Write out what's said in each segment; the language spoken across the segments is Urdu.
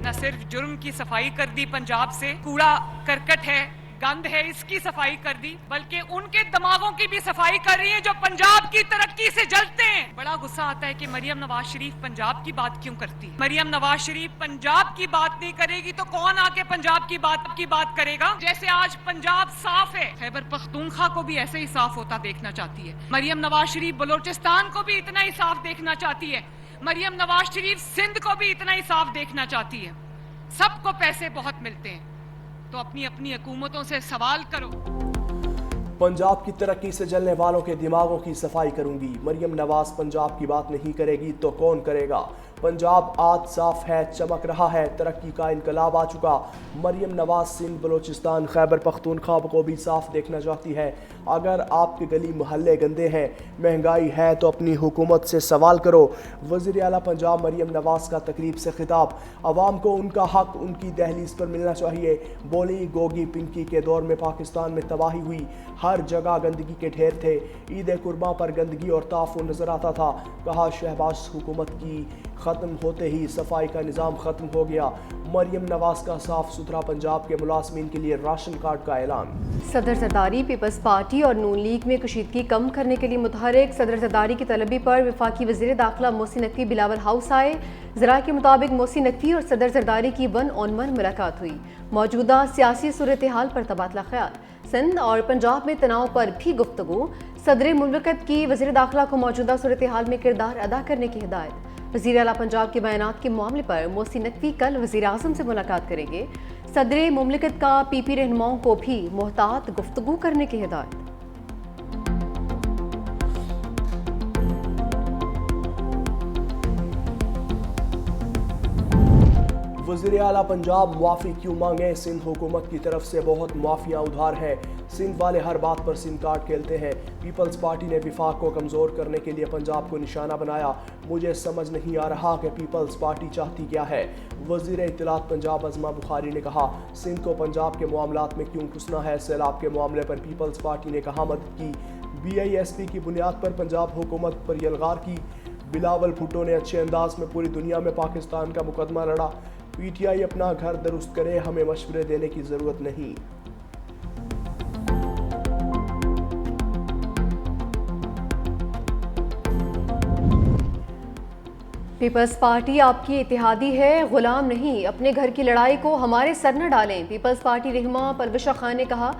نہ صرف جرم کی صفائی کر دی پنجاب سے، کوڑا کرکٹ ہے، گند ہے، اس کی صفائی کر دی، بلکہ ان کے دماغوں کی بھی صفائی کر رہی ہے جو پنجاب کی ترقی سے جلتے ہیں۔ بڑا غصہ آتا ہے کہ مریم نواز شریف پنجاب کی بات کیوں کرتی ہے؟ مریم نواز شریف پنجاب کی بات نہیں کرے گی تو کون آ کے پنجاب کی بات کرے گا؟ جیسے آج پنجاب صاف ہے، خیبر پختونخوا کو بھی ایسے ہی صاف ہوتا دیکھنا چاہتی ہے۔ مریم نواز شریف بلوچستان کو بھی اتنا ہی صاف دیکھنا چاہتی ہے۔ مریم نواز شریف سندھ کو بھی اتنا ہی صاف دیکھنا چاہتی ہے۔ سب کو پیسے بہت ملتے ہیں تو اپنی اپنی حکومتوں سے سوال کرو۔ پنجاب کی ترقی سے جلنے والوں کے دماغوں کی صفائی کروں گی۔ مریم نواز پنجاب کی بات نہیں کرے گی تو کون کرے گا؟ پنجاب آج صاف ہے، چمک رہا ہے، ترقی کا انقلاب آ چکا۔ مریم نواز سندھ، بلوچستان، خیبر پختونخوا کو بھی صاف دیکھنا چاہتی ہے۔ اگر آپ کے گلی محلے گندے ہیں، مہنگائی ہے تو اپنی حکومت سے سوال کرو۔ وزیر اعلیٰ پنجاب مریم نواز کا تقریب سے خطاب۔ عوام کو ان کا حق ان کی دہلیز پر ملنا چاہیے۔ بولی گوگی پنکی کے دور میں پاکستان میں تباہی ہوئی، ہر جگہ گندگی کے ڈھیر تھے، عید قرباں پر گندگی اور تعفن نظر آتا تھا۔ کہا شہباز حکومت کی ختم ہوتے ہی صفائی کا نظام ختم ہو گیا۔ مریم نواز کا صاف ستھرا پنجاب کے ملازمین کے لیے راشن کارڈ کا اعلان۔ صدر زرداری پیپلز پارٹی اور نون لیگ میں کشیدگی کم کرنے کے لیے متحرک۔ صدر زرداری کی طلبی پر وفاقی وزیر داخلہ محسن نقوی بلاول ہاؤس آئے۔ ذرائع کے مطابق محسن نقوی اور صدر زرداری کی 1 on 1 ملاقات ہوئی۔ موجودہ سیاسی صورتحال پر تبادلہ خیال، سندھ اور پنجاب میں تناؤ پر بھی گفتگو۔ صدر مملکت کی وزیر داخلہ کو موجودہ صورتحال میں کردار ادا کرنے کی ہدایت۔ وزیر اعلیٰ پنجاب کے بیانات کے معاملے پر محسن نقوی کل وزیر اعظم سے ملاقات کریں گے۔ صدر مملکت کا پی پی رہنماؤں کو بھی محتاط گفتگو کرنے کی ہدایت۔ وزیر اعلیٰ پنجاب معافی کیوں مانگیں؟ سندھ حکومت کی طرف سے بہت معافیاں ادھار ہیں۔ سندھ والے ہر بات پر سم کارڈ کھیلتے ہیں۔ پیپلز پارٹی نے وفاق کو کمزور کرنے کے لیے پنجاب کو نشانہ بنایا۔ مجھے سمجھ نہیں آ رہا کہ پیپلز پارٹی چاہتی کیا ہے۔ وزیر اطلاعات پنجاب عظمہ بخاری نے کہا سندھ کو پنجاب کے معاملات میں کیوں گھسنا ہے۔ سیلاب کے معاملے پر پیپلز پارٹی نے کہاں مدد کی۔ بی آئی ایس پی کی بنیاد پر پنجاب حکومت پر یلغار کی۔ بلاول بھٹو نے اچھے انداز میں پوری دنیا میں پاکستان کا مقدمہ لڑا۔ پی ٹی آئی اپنا گھر درست کرے، ہمیں مشورے دینے کی ضرورت نہیں۔ پیپلز پارٹی آپ کی اتحادی ہے، غلام نہیں۔ اپنے گھر کی لڑائی کو ہمارے سر نہ ڈالیں۔ پیپلز پارٹی رہنما پرویشہ خان نے کہا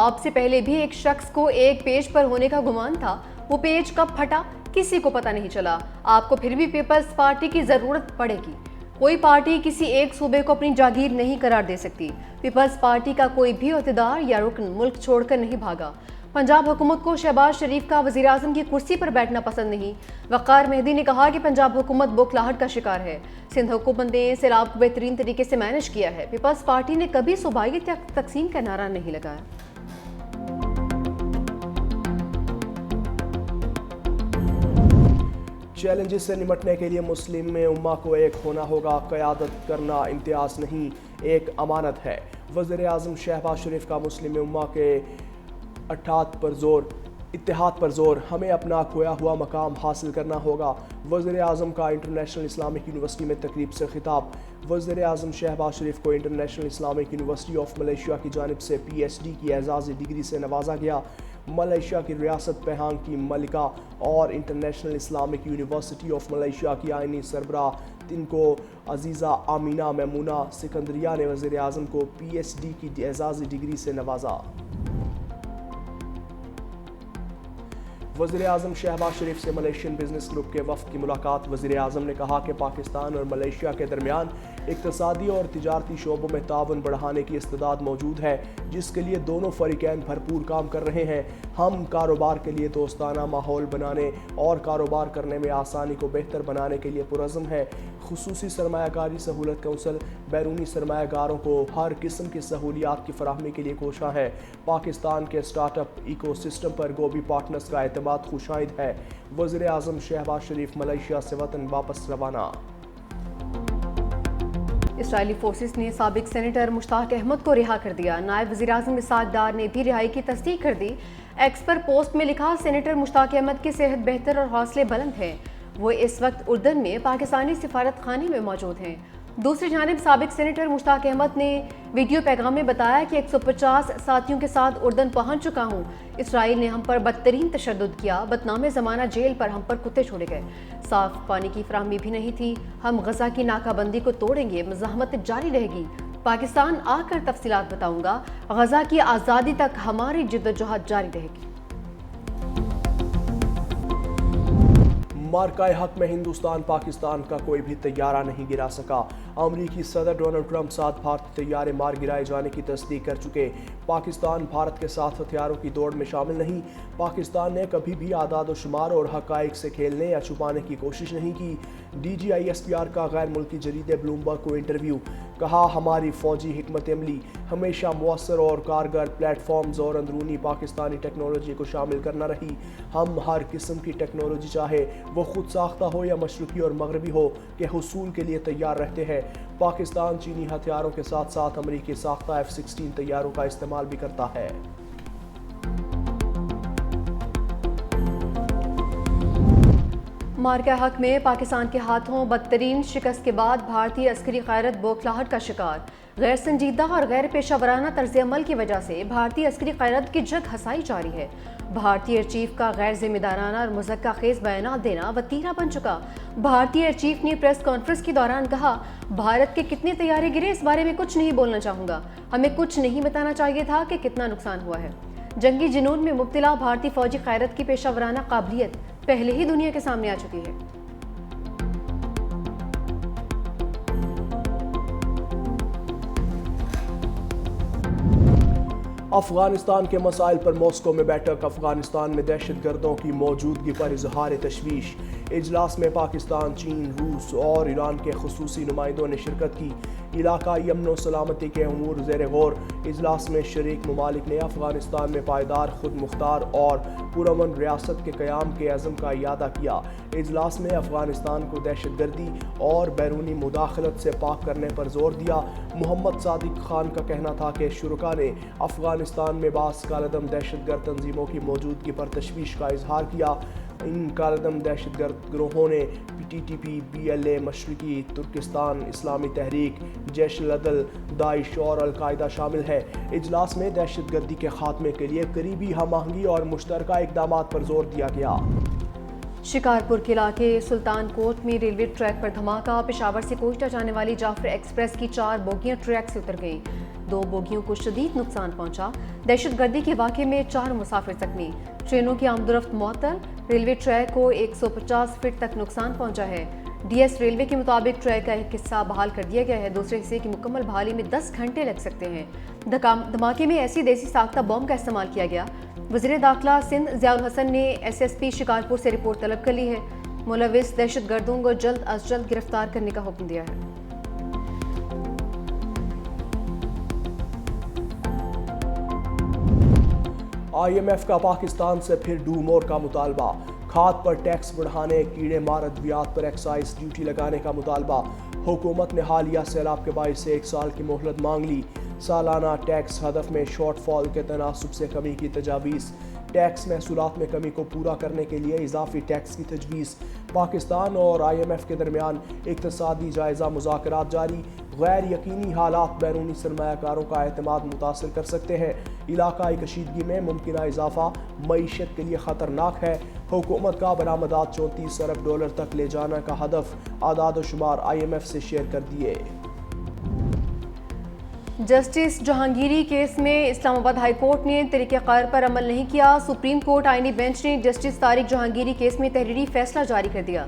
آپ سے پہلے بھی ایک شخص کو ایک پیج پر ہونے کا گمان تھا، وہ پیج کب پھٹا کسی کو پتہ نہیں چلا۔ آپ کو پھر بھی پیپلز پارٹی کی ضرورت پڑے گی۔ کوئی پارٹی کسی ایک صوبے کو اپنی جاگیر نہیں قرار دے سکتی۔ پیپلز پارٹی کا کوئی بھی عہدیدار یا رکن ملک چھوڑ کر نہیں بھاگا۔ پنجاب حکومت کو شہباز شریف کا وزیر اعظم کی کرسی پر بیٹھنا پسند نہیں۔ وقار مہدی نے کہا کہ پنجاب حکومت بوکھلاہٹ کا شکار ہے۔ سندھ حکومت نے سیلاب کو بہترین طریقے سے مینج کیا ہے۔ پیپلز پارٹی نے کبھی صوبائی تقسیم کا نعرہ نہیں لگایا۔ چیلنجز سے نمٹنے کے لیے مسلم امہ کو ایک ہونا ہوگا۔ قیادت کرنا امتیاز نہیں، ایک امانت ہے۔ وزیر اعظم شہباز شریف کا مسلم امہ کے اتحاد پر زور، ہمیں اپنا کھویا ہوا مقام حاصل کرنا ہوگا۔ وزیر اعظم کا انٹرنیشنل اسلامک یونیورسٹی میں تقریب سے خطاب۔ وزیر اعظم شہباز شریف کو international Islamic university of Malaysia کی جانب سے پی ایچ ڈی کی اعزازی ڈگری سے نوازا گیا۔ ملیشیا کی ریاست پہانگ کی ملکہ اور international Islamic university of Malaysia کی آئینی سربراہ تنکو عزیزہ آمینہ میمونہ سکندریہ نے وزیر اعظم کو پی ایچ ڈی کی اعزازی ڈگری سے نوازا۔ وزیر اعظم شہباز شریف سے ملیشین بزنس گروپ کے وفد کی ملاقات۔ وزیر اعظم نے کہا کہ پاکستان اور ملیشیا کے درمیان اقتصادی اور تجارتی شعبوں میں تعاون بڑھانے کی استعداد موجود ہے، جس کے لیے دونوں فریقین بھرپور کام کر رہے ہیں۔ ہم کاروبار کے لیے دوستانہ ماحول بنانے اور کاروبار کرنے میں آسانی کو بہتر بنانے کے لیے پرعزم ہے۔ خصوصی سرمایہ کاری سہولت کونسل بیرونی سرمایہ کاروں کو ہر قسم کی سہولیات کی فراہمی کے لیے کوشاں ہے۔ پاکستان کے اسٹارٹ اپ ایکو سسٹم پر گوبی پارٹنرز کا اعتماد خوشائند ہے۔ وزیر اعظم شہباز شریف ملیشیا سے وطن واپس روانہ۔ اسرائیلی فورسز نے سابق سینیٹر مشتاق احمد کو رہا کر دیا۔ نائب وزیر اعظم اسحاق ڈار نے بھی رہائی کی تصدیق کر دی۔ ایکس پر پوسٹ میں لکھا سینیٹر مشتاق احمد کی صحت بہتر اور حوصلے بلند ہیں، وہ اس وقت اردن میں پاکستانی سفارت خانے میں موجود ہیں۔ دوسری جانب سابق سینیٹر مشتاق احمد نے ویڈیو پیغام میں بتایا کہ 150 ساتھیوں کے ساتھ اردن پہنچ چکا ہوں. اسرائیل نے ہم پر بدترین تشدد کیا. بدنام زمانہ جیل پر ہم پر کتے چھوڑے گئے. صاف پانی کی فراہمی بھی نہیں تھی. ہم غزہ کی ناکہ بندی کو توڑیں گے. مزاحمت جاری رہے گی. پاکستان آ کر تفصیلات بتاؤں گا. غزہ کی آزادی تک ہماری جدوجہد جاری رہے گی. مارکہ حق میں ہندوستان پاکستان کا کوئی بھی طیارہ نہیں گرا سکا. امریکی صدر ڈونلڈ ٹرمپ 7 بھارتی طیارے مار گرائے جانے کی تصدیق کر چکے. پاکستان بھارت کے ساتھ ہتھیاروں کی دوڑ میں شامل نہیں. پاکستان نے کبھی بھی اعداد و شمار اور حقائق سے کھیلنے یا چھپانے کی کوشش نہیں کی. DGISPR کا غیر ملکی جریدے بلومبرگ کو انٹرویو. کہا ہماری فوجی حکمت عملی ہمیشہ مؤثر اور کارگر پلیٹ فارمز اور اندرونی پاکستانی ٹیکنالوجی کو شامل کرنا رہی. ہم ہر قسم کی ٹیکنالوجی چاہے وہ خود ساختہ ہو یا مشرقی اور مغربی ہو کے حصول کے لیے تیار رہتے ہیں. پاکستان چینی ہتھیاروں کے ساتھ ساتھ امریکی ساختہ F-16 طیاروں کا استعمال بھی کرتا ہے. مارکہ حق میں پاکستان کے ہاتھوں بدترین شکست کے بعد بھارتی عسکری قیادت بوکھلاہٹ کا شکار. غیر سنجیدہ اور غیر پیشہ ورانہ طرز عمل کی وجہ سے بھارتی عسکری قیادت کی جگ ہسائی جاری ہے. بھارتی ایئر چیف کا غیر ذمہ دارانہ اور مضحکہ خیز بیانات دینا وتیرہ بن چکا. بھارتی ایئر چیف نے پریس کانفرنس کے دوران کہا بھارت کے کتنے طیارے گرے اس بارے میں کچھ نہیں بولنا چاہوں گا. ہمیں کچھ نہیں بتانا چاہیے تھا کہ کتنا نقصان ہوا ہے. جنگی جنون میں مبتلا بھارتی فوجی قیادت کی پیشہ ورانہ قابلیت پہلے ہی دنیا کے سامنے آ چکی ہے. افغانستان کے مسائل پر ماسکو میں بیٹھک. افغانستان میں دہشت گردوں کی موجودگی پر اظہار تشویش. اجلاس میں پاکستان، چین، روس اور ایران کے خصوصی نمائندوں نے شرکت کی. علاقائی امن و سلامتی کے امور زیر غور. اجلاس میں شریک ممالک نے افغانستان میں پائیدار، خود مختار اور پرامن ریاست کے قیام کے عزم کا اعادہ کیا. اجلاس میں افغانستان کو دہشت گردی اور بیرونی مداخلت سے پاک کرنے پر زور دیا. محمد صادق خان کا کہنا تھا کہ شرکاء نے افغانستان میں بعض کالعدم دہشت گرد تنظیموں کی موجودگی پر تشویش کا اظہار کیا. ان کالعدم دہشت گرد گروہوں نے TTP، BLA، مشرقی ترکستان اسلامی تحریک، جیش العدل، داعش اور القاعدہ شامل ہے. اجلاس میں دہشت گردی کے خاتمے کے لیے قریبی ہم آہنگی اور مشترکہ اقدامات پر زور دیا گیا. شکارپور کے علاقے سلطان کوٹ میں ریلوے ٹریک پر دھماکہ. پشاور سے کوئٹہ جانے والی جعفر ایکسپریس کی 4 بوگیاں ٹریک سے اتر گئیں. 2 بوگیوں کو شدید نقصان پہنچا. دہشت گردی کے واقعے میں 4 مسافر زخمی. ٹرینوں کی آمد و رفت معطل. ریلوے ٹریک کو 150 فٹ تک نقصان پہنچا ہے. DS ریلوے کے مطابق ٹریک کا ایک حصہ بحال کر دیا گیا ہے. دوسرے حصے کی مکمل بحالی میں 10 گھنٹے لگ سکتے ہیں. دھماکے میں ایسی دیسی ساختہ بم کا استعمال کیا گیا. وزیر داخلہ سندھ ضیاء الحسن نے SSP شکارپور سے رپورٹ طلب کر لی ہے. ملوث دہشت گردوں کو جلد از جلد گرفتار کرنے کا حکم دیا ہے. IMF کا پاکستان سے پھر ڈو مور کا مطالبہ. کھاد پر ٹیکس بڑھانے، کیڑے مار ادویات پر ایکسائز ڈیوٹی لگانے کا مطالبہ. حکومت نے حالیہ سیلاب کے باعث سے 1 سال کی مہلت مانگ لی. سالانہ ٹیکس ہدف میں شارٹ فال کے تناسب سے کمی کی تجاویز. ٹیکس محصولات میں کمی کو پورا کرنے کے لیے اضافی ٹیکس کی تجویز. پاکستان اور IMF کے درمیان اقتصادی جائزہ مذاکرات جاری. غیر یقینی حالات بیرونی سرمایہ کاروں کا اعتماد متاثر کر سکتے ہیں. علاقائی کشیدگی میں ممکنہ اضافہ معیشت کے لیے خطرناک ہے. حکومت کا برآمدات $34 ارب تک لے جانا کا ہدف. اعداد و شمار IMF سے شیئر کر دیے. جسٹس جہانگیری کیس میں اسلام آباد ہائی کورٹ نے طریقہ کار پر عمل نہیں کیا. سپریم کورٹ آئینی بینچ نے جسٹس طارق جہانگیری کیس میں تحریری فیصلہ جاری کر دیا.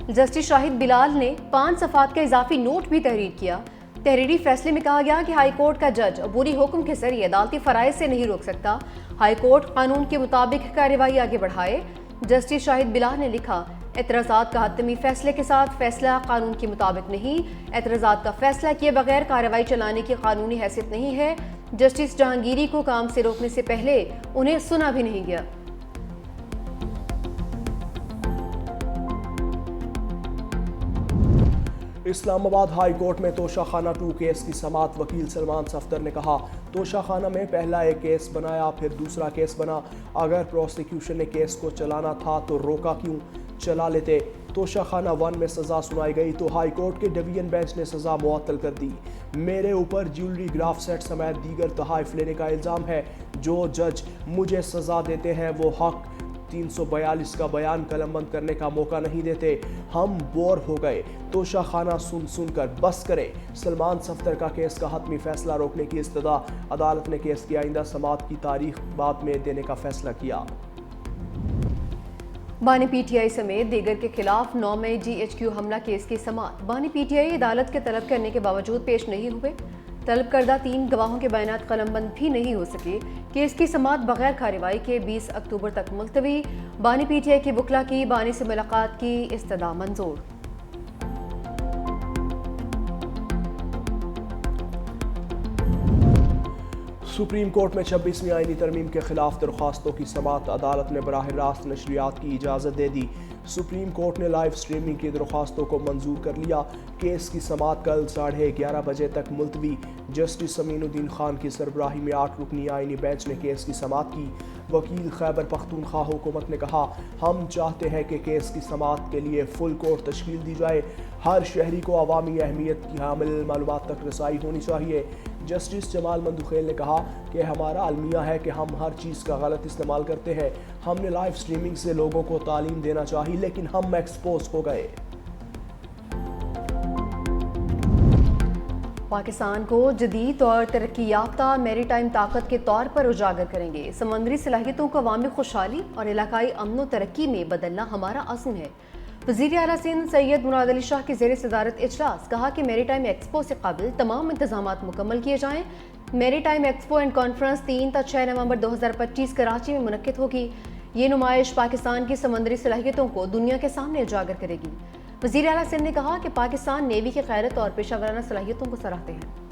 جسٹس شاہد بلال نے 5 صفحات کا اضافی نوٹ بھی تحریر کیا. تحریری فیصلے میں کہا گیا کہ ہائی کورٹ کا جج عبوری حکم کے ذریعے عدالتی فرائض سے نہیں روک سکتا. ہائی کورٹ قانون کے مطابق کارروائی آگے بڑھائے. جسٹس شاہد بلال نے لکھا اعتراضات کا حتمی فیصلے کے ساتھ فیصلہ قانون کے مطابق نہیں. اعتراضات کا فیصلہ کیے بغیر کارروائی چلانے کی قانونی حیثیت نہیں ہے. جسٹس جہانگیری کو کام سے روکنے سے پہلے انہیں سنا بھی نہیں گیا. اسلام آباد ہائی کورٹ میں توشہ خانہ 2 کیس کی سماعت. وکیل سلمان صفدر نے کہا توشہ خانہ میں پہلا ایک کیس بنایا پھر دوسرا کیس بنا. اگر پروسیکیوشن نے کیس کو چلانا تھا تو روکا کیوں؟ چلا لیتے. توشہ خانہ 1 میں سزا سنائی گئی تو ہائی کورٹ کے ڈویژن بینچ نے سزا معطل کر دی۔ میرے اوپر جیولری گراف سیٹ سمیت دیگر تحائف لینے کا الزام ہے۔ جو جج مجھے سزا دیتے ہیں وہ حق 342 کا بیان قلم بند کرنے کا موقع نہیں دیتے۔ ہم بور ہو گئے، توشہ خانہ سن کر بس کریں۔ سلمان صفدر کا کیس کا حتمی فیصلہ روکنے کی استدعا، عدالت نے کیس کی آئندہ سماعت کی تاریخ بعد میں دینے کا فیصلہ کیا۔ بانی پی ٹی آئی سمیت دیگر کے خلاف 9 مئی جی ایچ کیو حملہ کیس کی سماعت۔ بانی پی ٹی آئی عدالت کے طلب کرنے کے باوجود پیش نہیں ہوئے۔ طلب کردہ 3 گواہوں کے بیانات قلم بند بھی نہیں ہو سکے۔ کیس کی سماعت بغیر کارروائی کے 20 اکتوبر تک ملتوی۔ بانی پی ٹی آئی کی وکلا کی بانی سے ملاقات کی استدعا منظور۔ سپریم کورٹ میں 26ویں آئینی ترمیم کے خلاف درخواستوں کی سماعت، عدالت نے براہ راست نشریات کی اجازت دے دی۔ سپریم کورٹ نے لائیو سٹریمنگ کی درخواستوں کو منظور کر لیا۔ کیس کی سماعت کل 11:30 بجے تک ملتوی۔ جسٹس امین الدین خان کی سربراہی میں 8 رکنی آئینی بینچ نے کیس کی سماعت کی۔ وکیل خیبر پختونخوا حکومت نے کہا، ہم چاہتے ہیں کہ کیس کی سماعت کے لیے فل کورٹ تشکیل دی جائے۔ ہر شہری کو عوامی اہمیت کی حامل معلومات تک رسائی ہونی چاہیے۔ جسٹس جمال مندوخیل نے کہا کہ ہمارا المیہ ہے کہ ہم ہر چیز کا غلط استعمال کرتے ہیں۔ ہم نے لائیو سٹریمنگ سے لوگوں کو تعلیم دینا چاہی لیکن ہم ایکسپوز ہو گئے۔ پاکستان کو جدید اور ترقی یافتہ میری ٹائم طاقت کے طور پر اجاگر کریں گے۔ سمندری صلاحیتوں کو عوامی خوشحالی اور علاقائی امن و ترقی میں بدلنا ہمارا عزم ہے۔ وزیر اعلیٰ سندھ سید مراد علی شاہ کی زیر صدارت اجلاس، کہا کہ میری ٹائم ایکسپو سے قبل تمام انتظامات مکمل کیے جائیں۔ میری ٹائم ایکسپو اینڈ کانفرنس 3 تا 6 نومبر 2025 کراچی میں منعقد ہوگی۔ یہ نمائش پاکستان کی سمندری صلاحیتوں کو دنیا کے سامنے اجاگر کرے گی۔ وزیر اعلیٰ سندھ نے کہا کہ پاکستان نیوی کی غیرت اور پیشہ ورانہ صلاحیتوں کو سراہتے ہیں۔